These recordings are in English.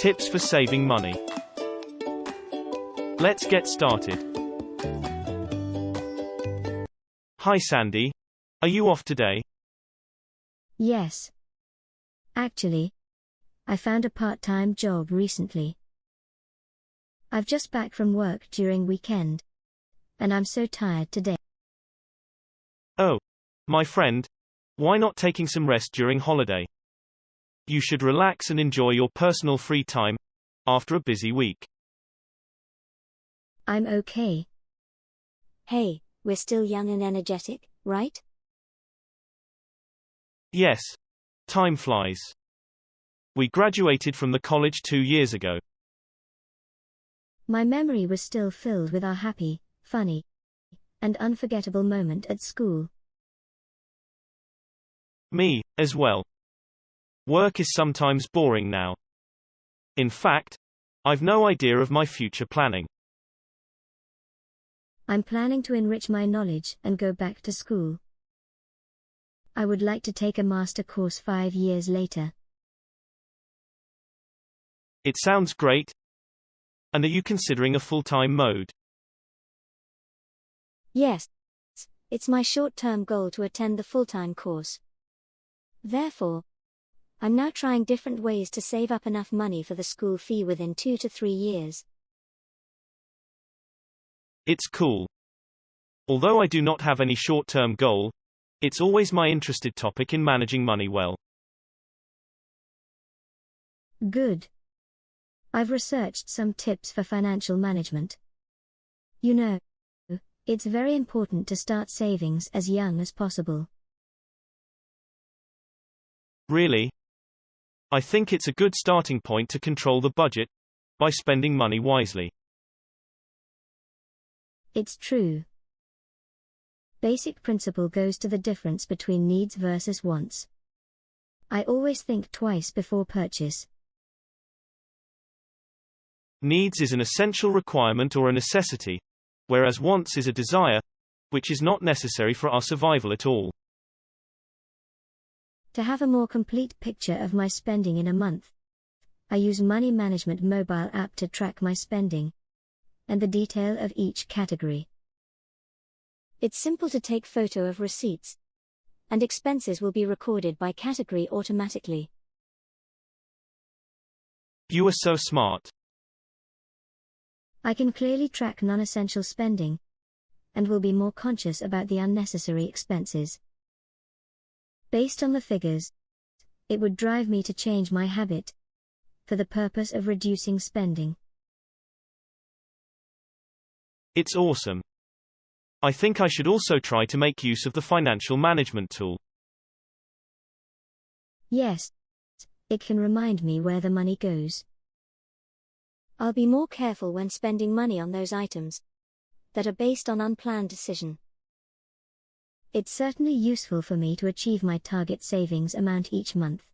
Tips for saving money. Let's get started. Hi Sandy. Are you off today? Yes. Actually, I found a part-time job recently. I've just back from work during weekend, and I'm so tired today. Oh, my friend. Why not taking some rest during holiday? You should relax and enjoy your personal free time after a busy week. I'm okay. Hey, we're still young and energetic, right? Yes. Time flies. We graduated from the college 2 years ago. My memory was still filled with our happy, funny, and unforgettable moment at school. Me, as well. Work is sometimes boring now. In fact, I've no idea of my future planning. I'm planning to enrich my knowledge and go back to school. I would like to take a master course 5 years later. It sounds great. And are you considering a full-time mode? Yes. It's my short-term goal to attend the full-time course. Therefore, I'm now trying different ways to save up enough money for the school fee within 2 to 3 years. It's cool. Although I do not have any short-term goal, it's always my interested topic in managing money well. Good. I've researched some tips for financial management. You know, it's very important to start savings as young as possible. Really? I think it's a good starting point to control the budget by spending money wisely. It's true. Basic principle goes to the difference between needs versus wants. I always think twice before purchase. Needs is an essential requirement or a necessity, whereas wants is a desire, which is not necessary for our survival at all. To have a more complete picture of my spending in a month, I use Money Management mobile app to track my spending and the detail of each category. It's simple to take photo of receipts, and expenses will be recorded by category automatically. You are so smart. I can clearly track non-essential spending and will be more conscious about the unnecessary expenses. Based on the figures, it would drive me to change my habit for the purpose of reducing spending. It's awesome. I think I should also try to make use of the financial management tool. Yes. It can remind me where the money goes. I'll be more careful when spending money on those items that are based on unplanned decision. It's certainly useful for me to achieve my target savings amount each month.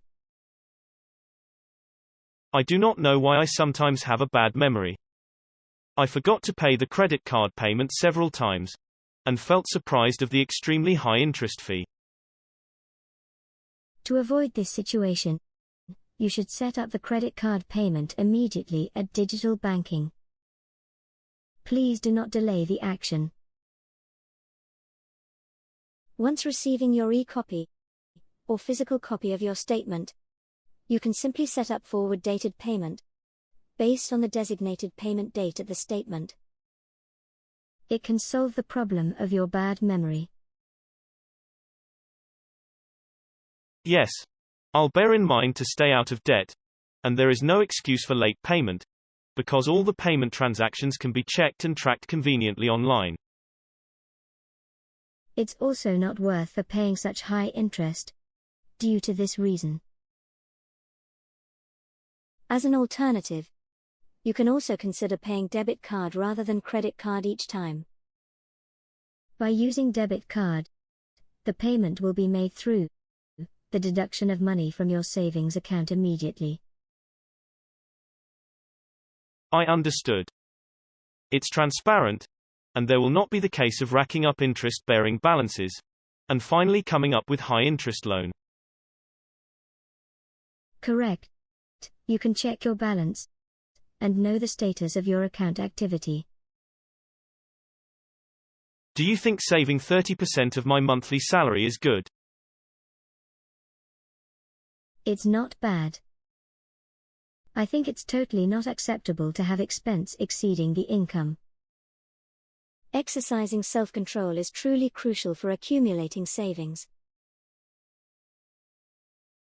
I do not know why I sometimes have a bad memory. I forgot to pay the credit card payment several times, and felt surprised of the extremely high interest fee. To avoid this situation, you should set up the credit card payment immediately at digital banking. Please do not delay the action. Once receiving your e-copy or physical copy of your statement, you can simply set up forward-dated payment based on the designated payment date at the statement. It can solve the problem of your bad memory. Yes. I'll bear in mind to stay out of debt, and there is no excuse for late payment, because all the payment transactions can be checked and tracked conveniently online. It's also not worth for paying such high interest due to this reason. As an alternative, you can also consider paying debit card rather than credit card each time. By using debit card, the payment will be made through the deduction of money from your savings account immediately. I understood. It's transparent, and there will not be the case of racking up interest-bearing balances, and finally coming up with high-interest loan. Correct. You can check your balance and know the status of your account activity. Do you think saving 30% of my monthly salary is good? It's not bad. I think it's totally not acceptable to have expense exceeding the income. Exercising self-control is truly crucial for accumulating savings.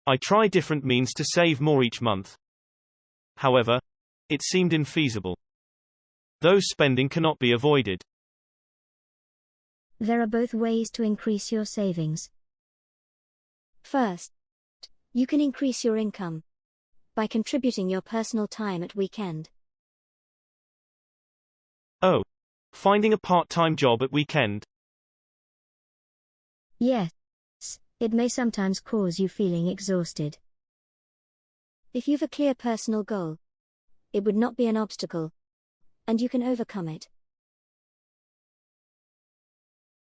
I try different means to save more each month. However, it seemed infeasible. Those spending cannot be avoided. There are both ways to increase your savings. First, you can increase your income by contributing your personal time at weekend. Oh. Finding a part-time job at weekend? Yes. It may sometimes cause you feeling exhausted. If you've a clear personal goal, it would not be an obstacle, and you can overcome it.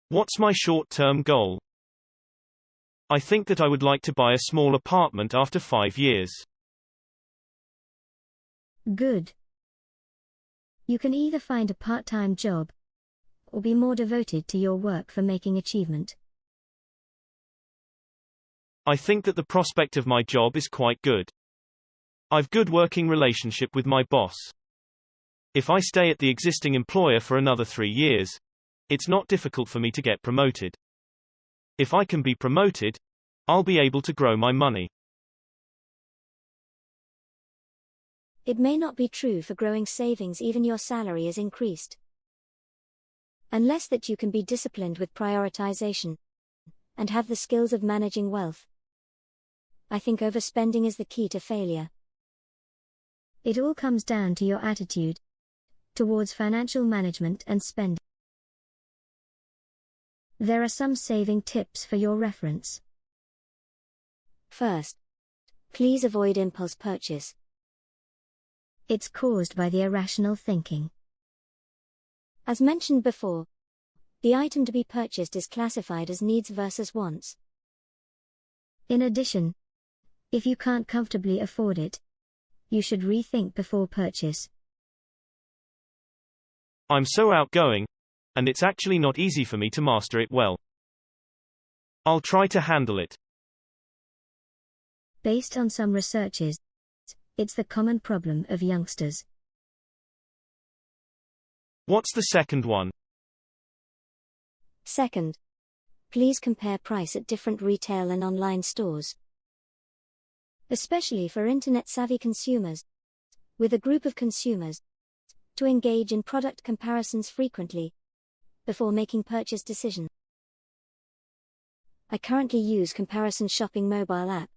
What's my short-term goal? I think that I would like to buy a small apartment after 5 years. Good. You can either find a part-time job or be more devoted to your work for making achievement. I think that the prospect of my job is quite good. I've good working relationship with my boss. If I stay at the existing employer for another 3 years, it's not difficult for me to get promoted. If I can be promoted, I'll be able to grow my money. It may not be true for growing savings even your salary is increased. Unless that you can be disciplined with prioritization and have the skills of managing wealth. I think overspending is the key to failure. It all comes down to your attitude towards financial management and spending. There are some saving tips for your reference. First, please avoid impulse purchase. It's caused by the irrational thinking. As mentioned before, the item to be purchased is classified as needs versus wants. In addition, if you can't comfortably afford it, you should rethink before purchase. I'm so outgoing, and it's actually not easy for me to master it well. I'll try to handle it. Based on some researches, it's the common problem of youngsters. What's the second one? Second, please compare price at different retail and online stores. Especially for internet-savvy consumers, with a group of consumers, to engage in product comparisons frequently before making purchase decisions. I currently use Comparison Shopping mobile app,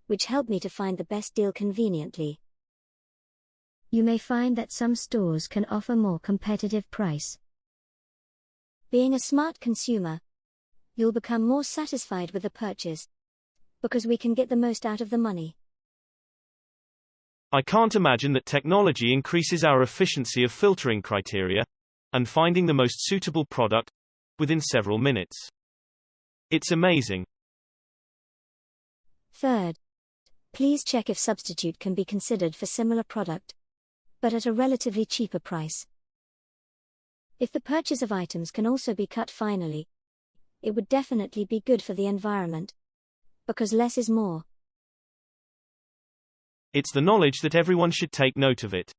which helped me to find the best deal conveniently. You may find that some stores can offer more competitive price. Being a smart consumer, you'll become more satisfied with the purchase, because we can get the most out of the money. I can't imagine that technology increases our efficiency of filtering criteria and finding the most suitable product within several minutes. It's amazing. Third, please check if substitute can be considered for similar product, but at a relatively cheaper price. If the purchase of items can also be cut finally, it would definitely be good for the environment, because less is more. It's the knowledge that everyone should take note of it.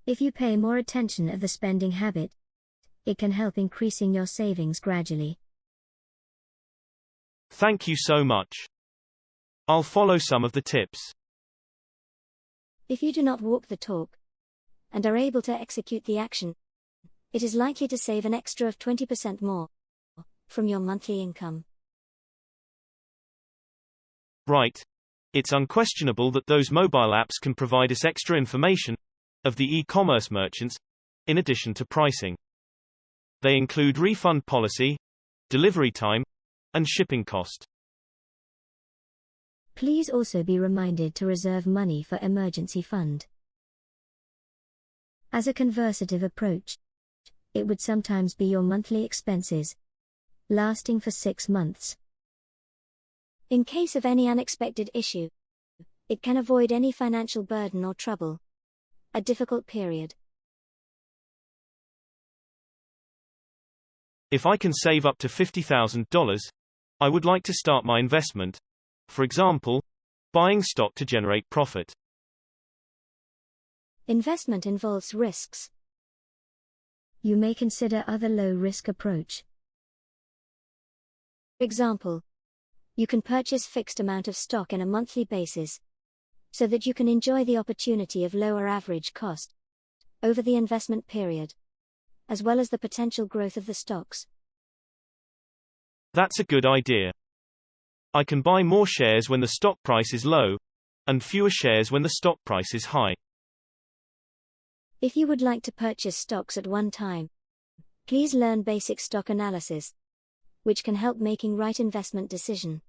If you pay more attention of the spending habit, it can help increasing your savings gradually. Thank you so much. I'll follow some of the tips. If you do not walk the talk and are able to execute the action, it is likely to save an extra of 20% more from your monthly income. Right. It's unquestionable that those mobile apps can provide us extra information of the e-commerce merchants, in addition to pricing. They include refund policy, delivery time, and shipping cost. Please also be reminded to reserve money for emergency fund. As a conservative approach, it would sometimes be your monthly expenses, lasting for 6 months. In case of any unexpected issue, It can avoid any financial burden or trouble. A difficult period. If I can save up to $50,000, I would like to start my investment. For example, buying stock to generate profit. Investment involves risks. You may consider other low-risk approach. For example, you can purchase fixed amount of stock in a monthly basis, so that you can enjoy the opportunity of lower average cost over the investment period, as well as the potential growth of the stocks. That's a good idea. I can buy more shares when the stock price is low, and fewer shares when the stock price is high. If you would like to purchase stocks at one time, please learn basic stock analysis, which can help making right investment decision.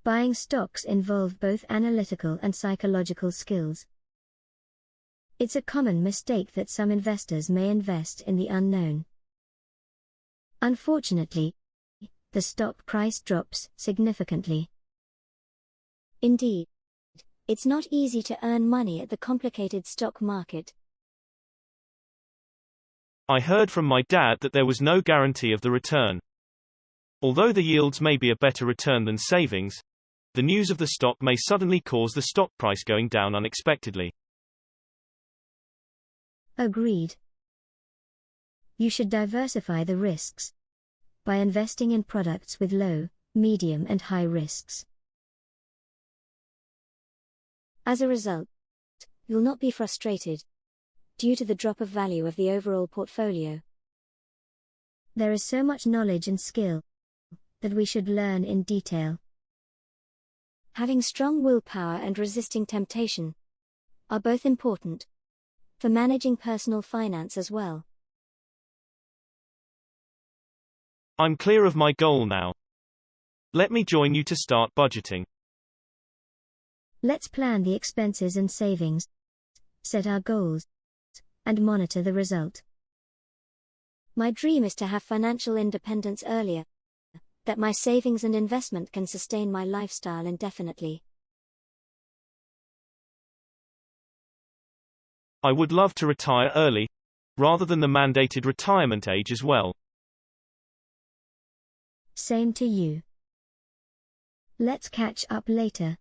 Buying stocks involve both analytical and psychological skills. It's a common mistake that some investors may invest in the unknown. Unfortunately, the stock price drops significantly. Indeed, it's not easy to earn money at the complicated stock market. I heard from my dad that there was no guarantee of the return. Although the yields may be a better return than savings, the news of the stock may suddenly cause the stock price going down unexpectedly. Agreed. You should diversify the risks by investing in products with low, medium, and high risks. As a result, you'll not be frustrated due to the drop of value of the overall portfolio. There is so much knowledge and skill that we should learn in detail. Having strong willpower and resisting temptation are both important for managing personal finance as well. I'm clear of my goal now. Let me join you to start budgeting. Let's plan the expenses and savings, set our goals, and monitor the result. My dream is to have financial independence earlier, that my savings and investment can sustain my lifestyle indefinitely. I would love to retire early, rather than the mandated retirement age as well. Same to you. Let's catch up later.